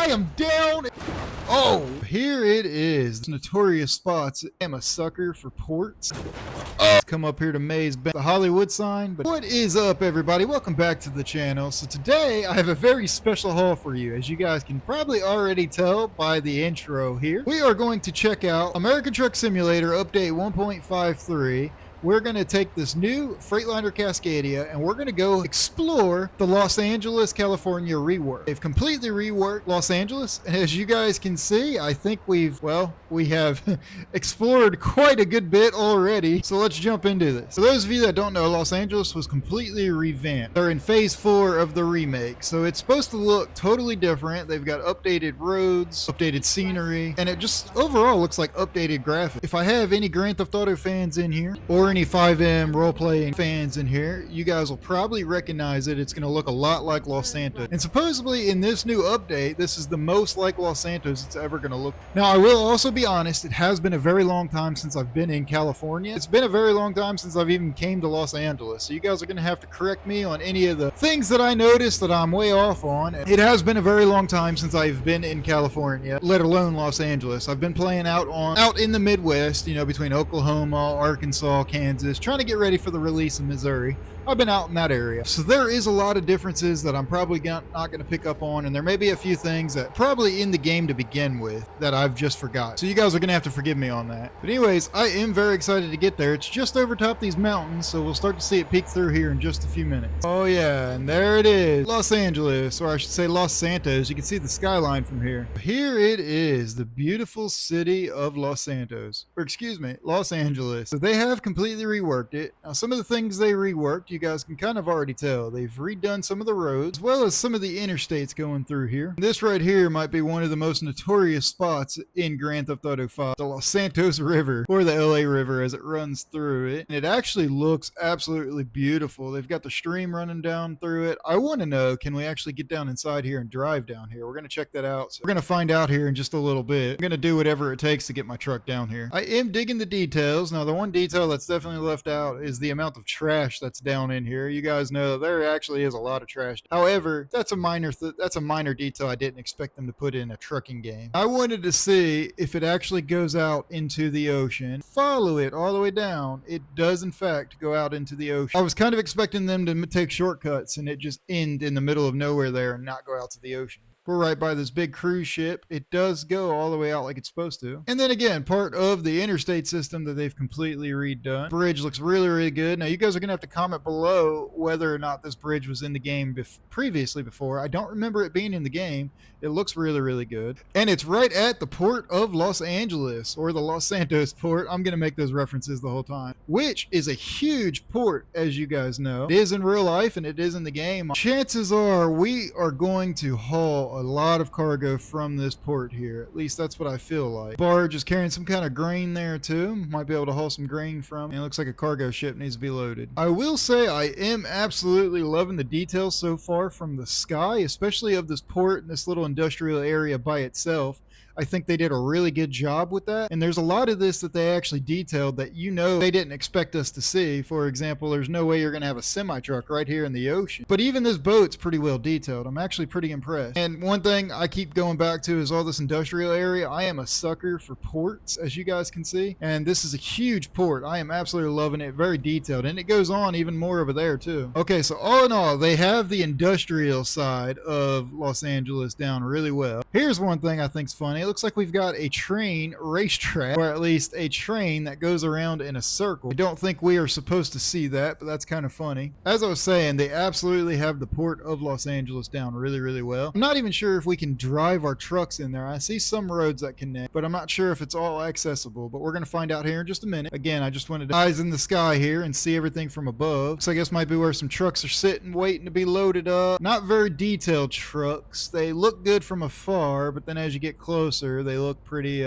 I am down. Oh, here it is. Notorious spots. I am a sucker for ports. Come up here to Maze the Hollywood sign. But what is up, everybody? Welcome back to the channel. So today I have a very special haul for you. As you guys can probably already tell by the intro here, we are going to check out American Truck Simulator Update 1.53. We're going to take this new Freightliner Cascadia and we're going to go explore the Los Angeles, California rework. They've completely reworked Los Angeles. And as you guys can see, I think we have explored quite a good bit already. So let's jump into this. For those of you that don't know, Los Angeles was completely revamped. They're in phase 4 of the remake. So it's supposed to look totally different. They've got updated roads, updated scenery, and it just overall looks like updated graphics. If I have any Grand Theft Auto fans in here, or any 5M role-playing fans in here, you guys will probably recognize it. It's going to look a lot like Los Santos. And supposedly in this new update, this is the most like Los Santos it's ever going to look. Now, I will also be honest, it has been a very long time since I've been in California. It's been a very long time since I've even came to Los Angeles. So you guys are going to have to correct me on any of the things that I noticed that I'm way off on. It has been a very long time since I've been in California, let alone Los Angeles. I've been playing out in the Midwest, you know, between Oklahoma, Arkansas, Kansas, trying to get ready for the release in Missouri. I've been out in that area. So there is a lot of differences that I'm probably not going to pick up on, and there may be a few things that probably in the game to begin with that I've just forgot. So you guys are going to have to forgive me on that. But anyways, I am very excited to get there. It's just over top these mountains, so we'll start to see it peek through here in just a few minutes. Oh yeah, and there it is. Los Angeles, or I should say Los Santos. You can see the skyline from here. Here it is, the beautiful city of Los Santos. Or excuse me, Los Angeles. So they have completely reworked it. Now some of the things they reworked, you guys can kind of already tell. They've redone some of the roads, as well as some of the interstates going through here. This right here might be one of the most notorious spots in Grand Theft Auto 5, the Los Santos River, or the LA River as it runs through it. And it actually looks absolutely beautiful. They've got the stream running down through it. I want to know, can we actually get down inside here and drive down here? We're going to check that out. So we're going to find out here in just a little bit. I'm going to do whatever it takes to get my truck down here. I am digging the details. Now, the one detail that's definitely left out is the amount of trash that's down in here. You guys know there actually is a lot of trash. However, that's a minor detail I didn't expect them to put in a trucking game. I wanted to see if it actually goes out into the ocean. Follow it all the way down. It does in fact go out into the ocean. I was kind of expecting them to take shortcuts and it just end in the middle of nowhere there and not go out to the ocean. We're right by this big cruise ship. It does go all the way out like it's supposed to. And then again, part of the interstate system that they've completely redone. Bridge looks really, really good. Now you guys are going to have to comment below whether or not this bridge was in the game previously before. I don't remember it being in the game. It looks really, really good. And it's right at the port of Los Angeles, or the Los Santos port. I'm going to make those references the whole time, which is a huge port, as you guys know. It is in real life and it is in the game. Chances are we are going to haul a lot of cargo from this port here. At least that's what I feel like. Barge is carrying some kind of grain there too. Might be able to haul some grain from. And it looks like a cargo ship needs to be loaded. I will say I am absolutely loving the details so far from the sky, especially of this port and this little industrial area by itself. I think they did a really good job with that. And there's a lot of this that they actually detailed that you know they didn't expect us to see. For example, there's no way you're going to have a semi-truck right here in the ocean. But even this boat's pretty well detailed. I'm actually pretty impressed. And one thing I keep going back to is all this industrial area. I am a sucker for ports, as you guys can see. And this is a huge port. I am absolutely loving it. Very detailed. And it goes on even more over there too. Okay, so all in all, they have the industrial side of Los Angeles down really well. Here's one thing I think's funny. It looks like we've got a train racetrack, or at least a train that goes around in a circle. I don't think we are supposed to see that, but that's kind of funny. As I was saying, they absolutely have the port of Los Angeles down really, really well. I'm not even sure if we can drive our trucks in there. I see some roads that connect, but I'm not sure if it's all accessible, but we're going to find out here in just a minute. Again, I just wanted to eyes in the sky here and see everything from above. So I guess might be where some trucks are sitting, waiting to be loaded up. Not very detailed trucks. They look good from afar, but then as you get closer, they look pretty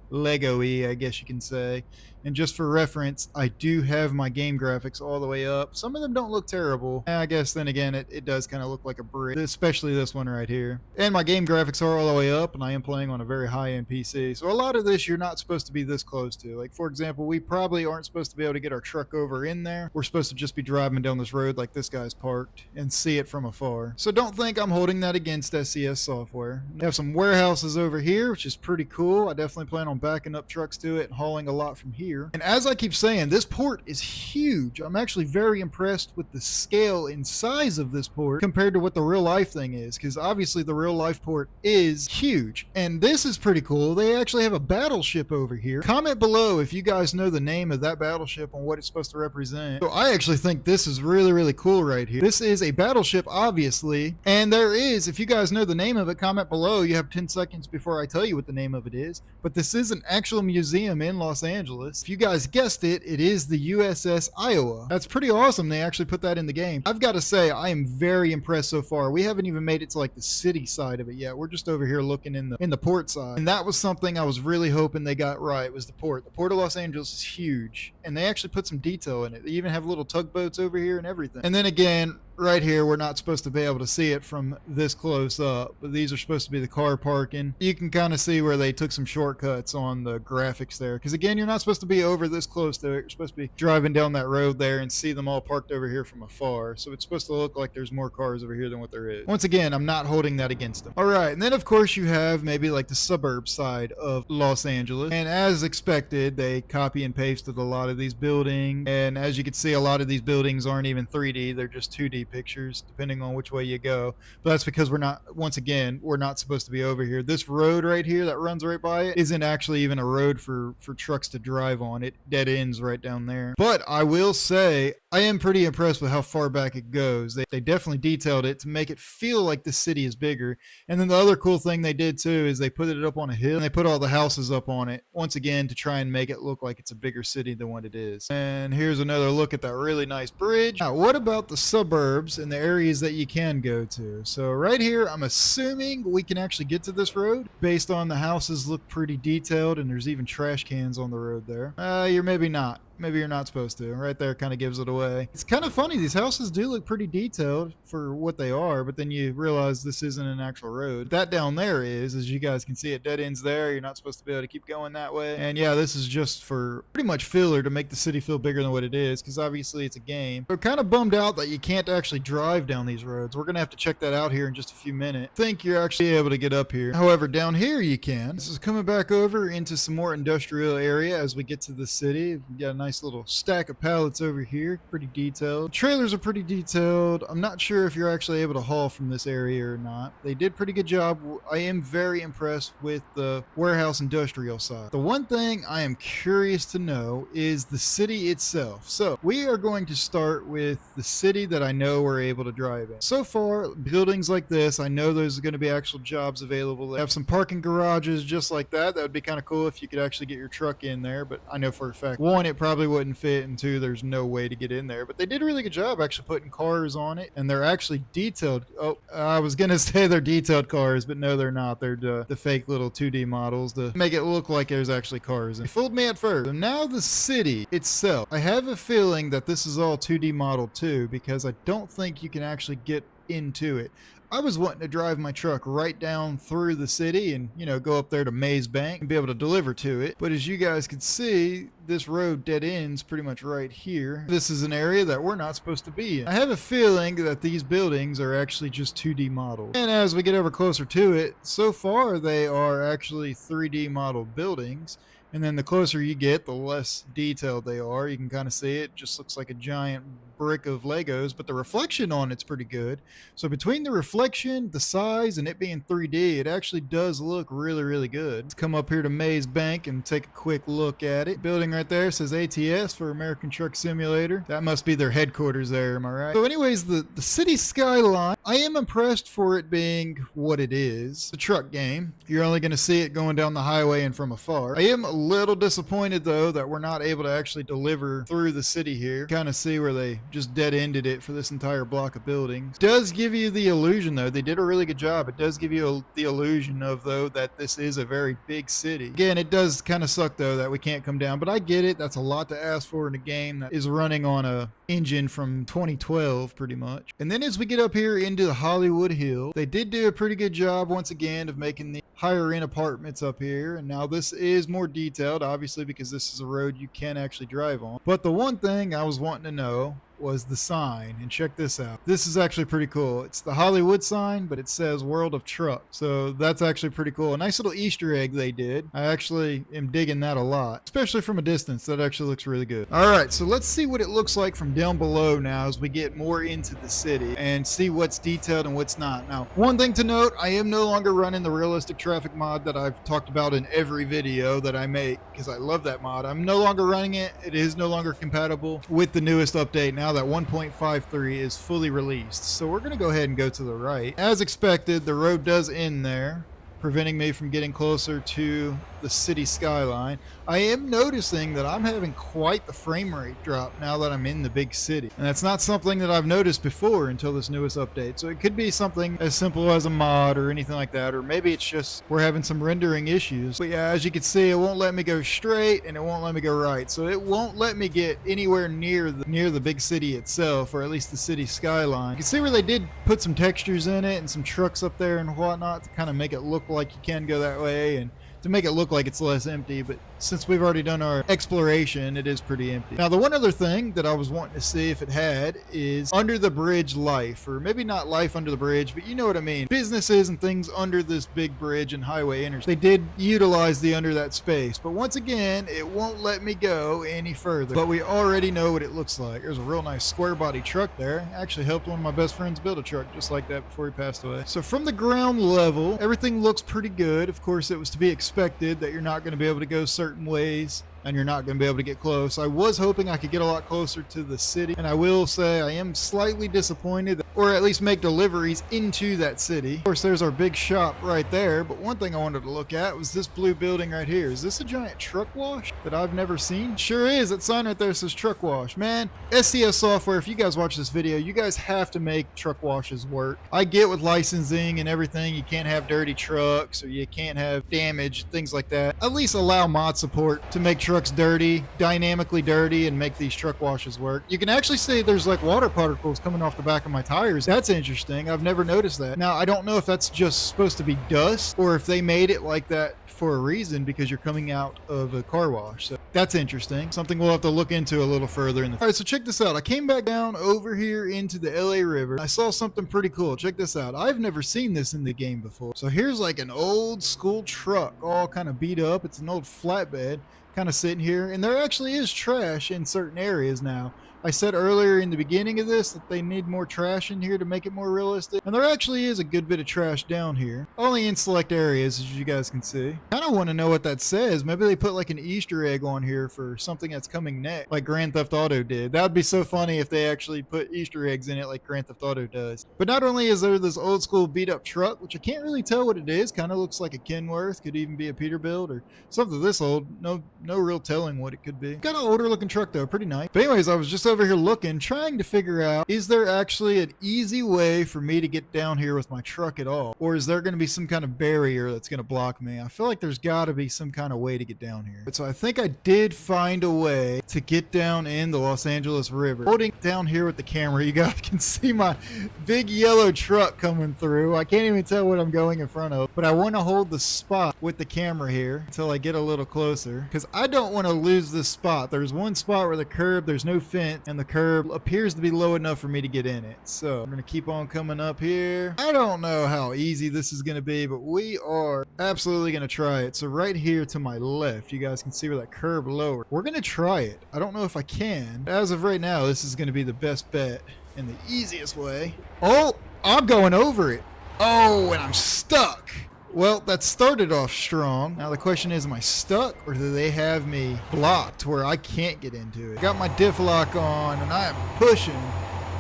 Lego-y, I guess you can say. And just for reference, I do have my game graphics all the way up. Some of them don't look terrible. I guess then again, it does kind of look like a brick, especially this one right here. And my game graphics are all the way up, and I am playing on a very high-end PC. So a lot of this you're not supposed to be this close to. Like, for example, we probably aren't supposed to be able to get our truck over in there. We're supposed to just be driving down this road like this guy's parked and see it from afar. So don't think I'm holding that against SCS software. We have some warehouses over here, which is pretty cool. I definitely plan on backing up trucks to it and hauling a lot from here. And as I keep saying, this port is huge. I'm actually very impressed with the scale and size of this port compared to what the real life thing is, because obviously the real life port is huge. And this is pretty cool. They actually have a battleship over here. Comment below if you guys know the name of that battleship and what it's supposed to represent. So I actually think this is really, really cool right here. This is a battleship, obviously, and there is, if you guys know the name of it, comment below. You have 10 seconds before I tell you what the name of it is. But this is an actual museum in Los Angeles. If you guys guessed it, it is the USS Iowa. That's pretty awesome. They actually put that in the game. I've got to say, I am very impressed so far. We haven't even made it to like the city side of it yet. We're just over here looking in the port side. And that was something I was really hoping they got right, was the port. The port of Los Angeles is huge, and they actually put some detail in it. They even have little tugboats over here and everything. And then again, right here, we're not supposed to be able to see it from this close up, but these are supposed to be the car parking. You can kind of see where they took some shortcuts on the graphics there, because again, you're not supposed to be over this close to it. You're supposed to be driving down that road there and see them all parked over here from afar, so it's supposed to look like there's more cars over here than what there is. Once again, I'm not holding that against them. All right, and then of course you have maybe like the suburb side of Los Angeles, and as expected, they copy and pasted a lot of these buildings, and as you can see, a lot of these buildings aren't even 3D, they're just 2D pictures, depending on which way you go. But that's because we're not supposed to be over here. This road right here that runs right by it isn't actually even a road for trucks to drive on. It dead ends right down there. But I will say, I am pretty impressed with how far back it goes. They definitely detailed it to make it feel like the city is bigger. And then the other cool thing they did too is they put it up on a hill and they put all the houses up on it, once again, to try and make it look like it's a bigger city than what it is. And here's another look at that really nice bridge. Now, what about the suburbs and the areas that you can go to? So right here, I'm assuming we can actually get to this road based on the houses look pretty detailed, and there's even trash cans on the road there. You're maybe not. Maybe you're not supposed to. Right there kind of gives it away. It's kind of funny. These houses do look pretty detailed for what they are, but then you realize this isn't an actual road. That down there is, as you guys can see, it dead ends there. You're not supposed to be able to keep going that way. And yeah, this is just for pretty much filler to make the city feel bigger than what it is, because obviously it's a game. So kind of bummed out that you can't actually drive down these roads. We're going to have to check that out here in just a few minutes. I think you're actually able to get up here. However, down here you can. This is coming back over into some more industrial area as we get to the city. We got a nice little stack of pallets over here, pretty detailed. Trailers are pretty detailed. I'm not sure if you're actually able to haul from this area or not. They did pretty good job. I am very impressed with the warehouse industrial side. The one thing I am curious to know is the city itself. So we are going to start with the city that I know we're able to drive in. So far, buildings like this, I know there's going to be actual jobs available. They have some parking garages just like that. That would be kind of cool if you could actually get your truck in there, but I know for a fact, one, it probably wouldn't fit, and two, there's no way to get in there. But they did a really good job actually putting cars on it, and they're actually detailed. Oh, I was gonna say they're detailed cars, but no, they're not. They're the fake little 2D models to make it look like there's actually cars. It fooled me at first. So now the city itself, I have a feeling that this is all 2D modeled too, because I don't think you can actually get into it. I was wanting to drive my truck right down through the city and, you know, go up there to Maze Bank and be able to deliver to it. But as you guys can see, this road dead ends pretty much right here. This is an area that we're not supposed to be in. I have a feeling that these buildings are actually just 2D models. And as we get over closer to it, so far they are actually 3D modeled buildings. And then the closer you get, the less detailed they are. You can kind of see it just looks like a giant brick of Legos, but the reflection on it's pretty good. So between the reflection, the size, and it being 3D, it actually does look really, really good. Let's come up here to Maze Bank and take a quick look at it. Building right there says ATS for American Truck Simulator. That must be their headquarters there, am I right? So anyways, the city skyline, I am impressed for it being what it is. The truck game. You're only going to see it going down the highway and from afar. I am a little disappointed though that we're not able to actually deliver through the city here. Kind of see where they just dead-ended it for this entire block of buildings. Does give you the illusion though, they did a really good job. It does give you the illusion of though that this is a very big city. Again, it does kind of suck though that we can't come down, but I get it. That's a lot to ask for in a game that is running on a engine from 2012 pretty much. And then as we get up here into the Hollywood Hill, they did do a pretty good job once again of making the higher end apartments up here. And now this is more detailed obviously because this is a road you can actually drive on. But the one thing I was wanting to know was the sign, and check this out. This is actually pretty cool. It's the Hollywood sign, but it says World of Truck. So that's actually pretty cool. A nice little Easter egg they did. I actually am digging that a lot, especially from a distance. That actually looks really good. All right, so let's see what it looks like from down below now as we get more into the city and see what's detailed and what's not. Now, one thing to note, I am no longer running the realistic traffic mod that I've talked about in every video that I make because I love that mod. I'm no longer running it. It is no longer compatible with the newest update now that 1.53 is fully released. So we're going to go ahead and go to the right. As expected, the road does end there, preventing me from getting closer to the city skyline. I am noticing that I'm having quite the frame rate drop now that I'm in the big city. And that's not something that I've noticed before until this newest update. So it could be something as simple as a mod or anything like that, or maybe it's just we're having some rendering issues. But yeah, as you can see, it won't let me go straight and it won't let me go right. So it won't let me get anywhere near the big city itself, or at least the city skyline. You can see where they did put some textures in it and some trucks up there and whatnot to kind of make it look like you can go that way and to make it look like it's less empty, but since we've already done our exploration, it is pretty empty. Now, the one other thing that I was wanting to see if it had is under the bridge life, or maybe not life under the bridge, but you know what I mean. Businesses and things under this big bridge and highway interstate. They did utilize the under that space, but once again, it won't let me go any further. But we already know what it looks like. There's a real nice square body truck there. Actually helped one of my best friends build a truck just like that before he passed away. So from the ground level, everything looks pretty good. Of course, it was to be expected that you're not going to be able to go certain ways and you're not going to be able to get close. I was hoping I could get a lot closer to the city, and I will say I am slightly disappointed, or at least make deliveries into that city. Of course, there's our big shop right there, but one thing I wanted to look at was this blue building right here. Is this a giant truck wash that I've never seen? Sure is. That sign right there says truck wash. Man, SCS Software, if you guys watch this video, you guys have to make truck washes work. I get with licensing and everything, you can't have dirty trucks or you can't have damage, things like that. At least allow mod support to make trucks dirty, dynamically dirty, and make these truck washes work. You can actually see there's like water particles coming off the back of my tires. That's interesting. I've never noticed that. Now, I don't know if that's just supposed to be dust or if they made it like that for a reason because you're coming out of a car wash. So that's interesting. Something we'll have to look into a little further in the... All right, so check this out. I came back down over here into the LA River. I saw something pretty cool. Check this out. I've never seen this in the game before. So here's like an old school truck all kind of beat up. It's an old flatbed kind of sitting here, and there actually is trash in certain areas now. I said earlier in the beginning of this that they need more trash in here to make it more realistic, and there actually is a good bit of trash down here, only in select areas, as you guys can see. Kind of want to know what that says. Maybe they put like an Easter egg on here for something that's coming next, like Grand Theft Auto did. That would be so funny if they actually put Easter eggs in it like Grand Theft Auto does. But not only is there this old school beat up truck, which I can't really tell what it is, kind of looks like a Kenworth, could even be a Peterbilt or something this old. No real telling what it could be. Got an older looking truck though, pretty nice. But anyways, I was just over here looking, trying to figure out, is there actually an easy way for me to get down here with my truck at all? Or is there going to be some kind of barrier that's going to block me? I feel like there's got to be some kind of way to get down here. But so I think I did find a way to get down in the Los Angeles River. Holding down here with the camera, you guys can see my big yellow truck coming through. I can't even tell what I'm going in front of, but I want to hold the spot with the camera here until I get a little closer, because I don't want to lose this spot. There's one spot where the curb, there's no fence, and the curb appears to be low enough for me to get in it. So I'm going to keep on coming up here. I don't know how easy this is going to be, but we are absolutely going to try it. So right here to my left, you guys can see where that curb lower. We're going to try it. I don't know if I can. As of right now, this is going to be the best bet and the easiest way. Oh, I'm going over it. Oh, and I'm stuck. Well, that started off strong. Now the question is, am I stuck or do they have me blocked where I can't get into it? Got my diff lock on and I am pushing.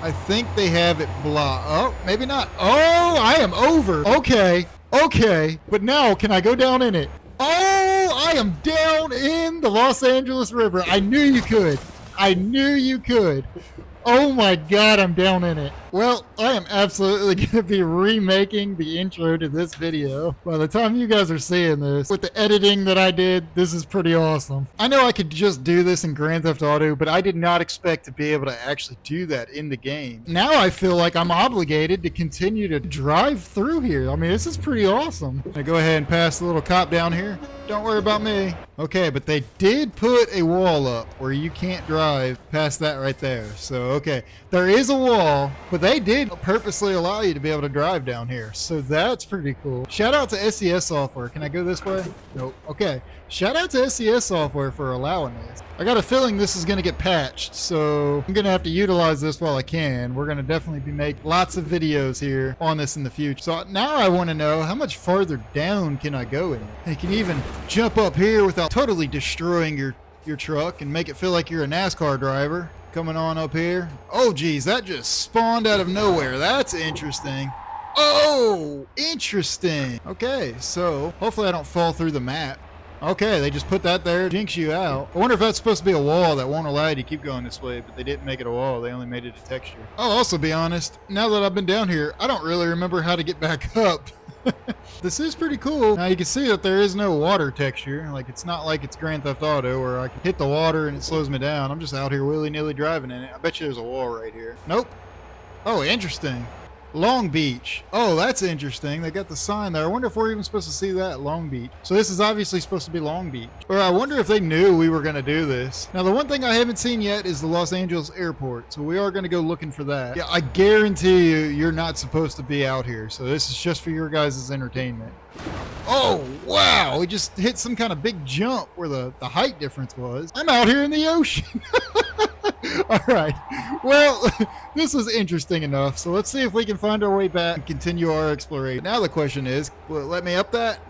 I think they have it blocked. Oh, maybe not. Oh, I am over. Okay. But now can I go down in it? Oh, I am down down in the Los Angeles River. I knew you could. I knew you could. Oh my God, I'm down in it. Well, I am absolutely going to be remaking the intro to this video. By the time you guys are seeing this, with the editing that I did, this is pretty awesome. I know I could just do this in Grand Theft Auto, but I did not expect to be able to actually do that in the game. Now I feel like I'm obligated to continue to drive through here. I mean, this is pretty awesome. I go ahead and pass the little cop down here. Don't worry about me. Okay, but they did put a wall up where you can't drive past that right there. So, okay, there is a wall, but they did purposely allow you to be able to drive down here. So that's pretty cool. Shout out to SES Software. Can I go this way? Nope. Okay. Shout out to SES Software for allowing this. I got a feeling this is going to get patched, so I'm going to have to utilize this while I can. We're going to definitely be making lots of videos here on this in the future. So now I want to know, how much farther down can I go in it? You can even jump up here without totally destroying your truck and make it feel like you're a NASCAR driver. Coming on up here. Oh, geez, that just spawned out of nowhere. That's interesting. Oh, interesting. Okay, so hopefully I don't fall through the map. Okay, they just put that there, jinx you out. I wonder if that's supposed to be a wall that won't allow you to keep going this way, but they didn't make it a wall. They only made it a texture. I'll also be honest, now that I've been down here, I don't really remember how to get back up. This is pretty cool. Now you can see that there is no water texture. Like, it's not like it's Grand Theft Auto where I can hit the water and it slows me down. I'm just out here willy-nilly driving in it. I bet you there's a wall right here. Nope. Oh, interesting. Long Beach. Oh, that's interesting. They got the sign there. I wonder if we're even supposed to see that, Long Beach. So this is obviously supposed to be Long Beach. Or I wonder if they knew we were going to do this. Now, the one thing I haven't seen yet is the Los Angeles airport. So we are going to go looking for that. Yeah, I guarantee you, you're not supposed to be out here. So this is just for your guys' entertainment. Oh, wow. We just hit some kind of big jump where the height difference was. I'm out here in the ocean. All right. Well, this was interesting enough. So let's see if we can find our way back and continue our exploration. Now the question is, will it let me up that?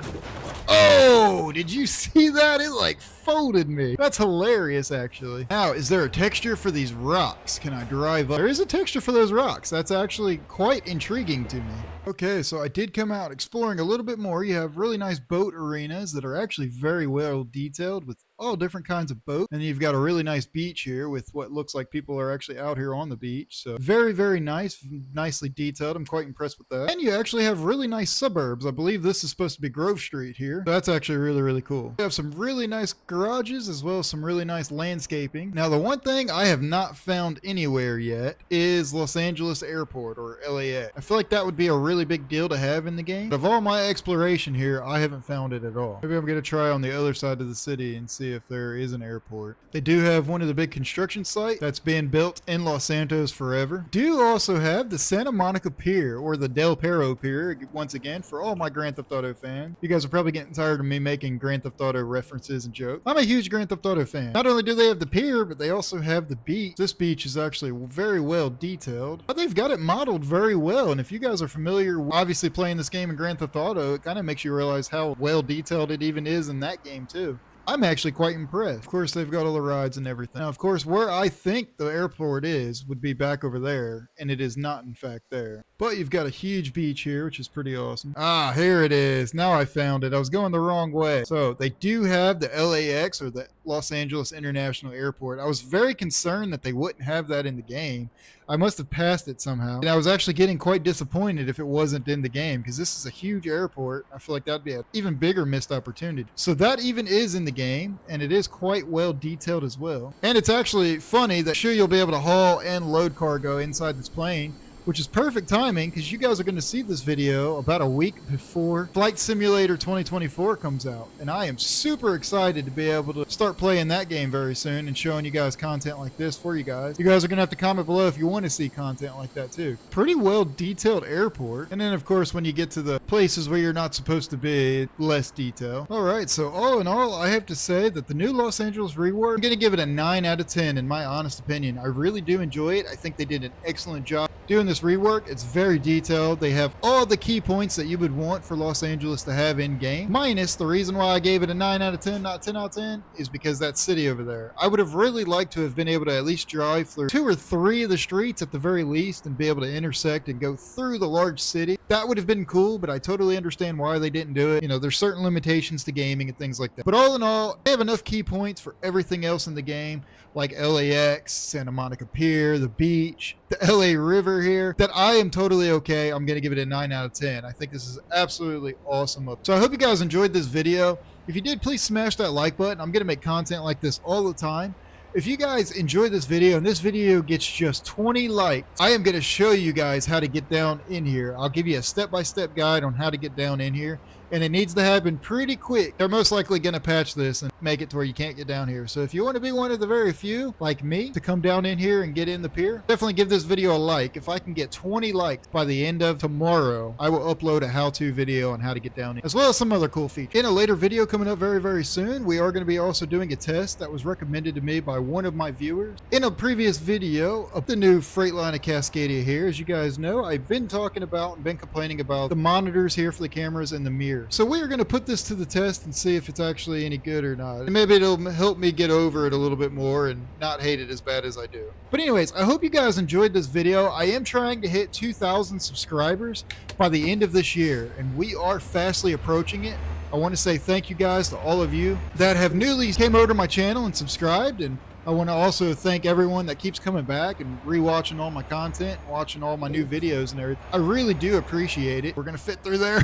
Oh, did you see that? It like folded me. That's hilarious, actually. Now, is there a texture for these rocks? Can I drive up? There is a texture for those rocks. That's actually quite intriguing to me. Okay, so I did come out exploring a little bit more. You have really nice boat arenas that are actually very well detailed with all different kinds of boats. And you've got a really nice beach here with what looks like people are actually out here on the beach. So very, very nice, nicely detailed. I'm quite impressed with that. And you actually have really nice suburbs. I believe this is supposed to be Grove Street here. So that's actually really, really cool. You have some really nice garages as well as some really nice landscaping. Now, the one thing I have not found anywhere yet is Los Angeles Airport, or LAX. I feel like that would be a really big deal to have in the game. But of all my exploration here, I haven't found it at all. Maybe I'm going to try on the other side of the city and see if there is an airport. They do have one of the big construction sites that's being built in Los Santos forever. Do also have the Santa Monica Pier, or the Del Perro Pier, once again, for all my Grand Theft Auto fans. You guys are probably getting tired of me making Grand Theft Auto references and jokes. I'm a huge Grand Theft Auto fan. Not only do they have the pier, but they also have the beach. This beach is actually very well detailed, but they've got it modeled very well. And if you guys are familiar, obviously playing this game in Grand Theft Auto, it kind of makes you realize how well detailed it even is in that game too. I'm actually quite impressed. Of course, they've got all the rides and everything. Now, of course, where I think the airport is would be back over there, and it is not, in fact, there. But you've got a huge beach here, which is pretty awesome. Ah, here it is. Now I found it. I was going the wrong way. So they do have the LAX, or the Los Angeles International Airport. I was very concerned that they wouldn't have that in the game. I must have passed it somehow. And I was actually getting quite disappointed if it wasn't in the game, because this is a huge airport. I feel like that'd be an even bigger missed opportunity. So that even is in the game, and it is quite well detailed as well. And it's actually funny that sure you'll be able to haul and load cargo inside this plane, which is perfect timing because you guys are going to see this video about a week before Flight Simulator 2024 comes out. And I am super excited to be able to start playing that game very soon and showing you guys content like this for you guys. You guys are going to have to comment below if you want to see content like that too. Pretty well detailed airport. And then of course when you get to the places where you're not supposed to be, less detail. Alright, so all in all, I have to say that the new Los Angeles REWORK, I'm going to give it a 9 out of 10 in my honest opinion. I really do enjoy it. I think they did an excellent job doing this rework. It's very detailed. They have all the key points that you would want for Los Angeles to have in game, minus the reason why I gave it a 9 out of 10, not 10 out of 10, is because that city over there. I would have really liked to have been able to at least drive through 2 or 3 of the streets at the very least and be able to intersect and go through the large city. That would have been cool, but I totally understand why they didn't do it. You know, there's certain limitations to gaming and things like that. But all in all, they have enough key points for everything else in the game, like LAX, Santa Monica Pier, the beach, the LA River here, that I am totally okay. I'm going to give it a 9 out of 10. I think this is absolutely awesome. So I hope you guys enjoyed this video. If you did, please smash that like button. I'm going to make content like this all the time. If you guys enjoyed this video and this video gets just 20 likes, I am going to show you guys how to get down in here. I'll give you a step-by-step guide on how to get down in here, and it needs to happen pretty quick. They're most likely going to patch this and make it to where you can't get down here. So if you want to be one of the very few, like me, to come down in here and get in the pier, definitely give this video a like. If I can get 20 likes by the end of tomorrow, I will upload a how-to video on how to get down in, as well as some other cool features. In a later video coming up very, very soon, we are going to be also doing a test that was recommended to me by one of my viewers. In a previous video of the new Freightliner Cascadia here, as you guys know, I've been talking about and been complaining about the monitors here for the cameras and the mirror. So we are going to put this to the test and see if it's actually any good or not. And maybe it'll help me get over it a little bit more and not hate it as bad as I do. But anyways, I hope you guys enjoyed this video. I am trying to hit 2,000 subscribers by the end of this year, and we are fastly approaching it. I want to say thank you guys to all of you that have newly came over to my channel and subscribed, and I want to also thank everyone that keeps coming back and rewatching all my content, watching all my new videos and everything. I really do appreciate it. We're going to fit through there.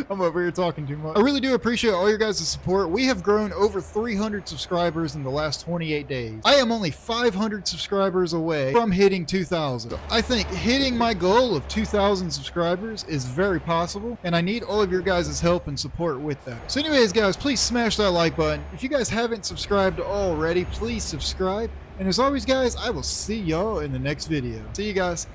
I'm over here talking too much. I really do appreciate all your guys' support. We have grown over 300 subscribers in the last 28 days. I am only 500 subscribers away from hitting 2,000. I think hitting my goal of 2,000 subscribers is very possible, and I need all of your guys' help and support with that. So anyways, guys, please smash that like button. If you guys haven't subscribed already, please subscribe. And as always, guys, I will see y'all in the next video. See you guys.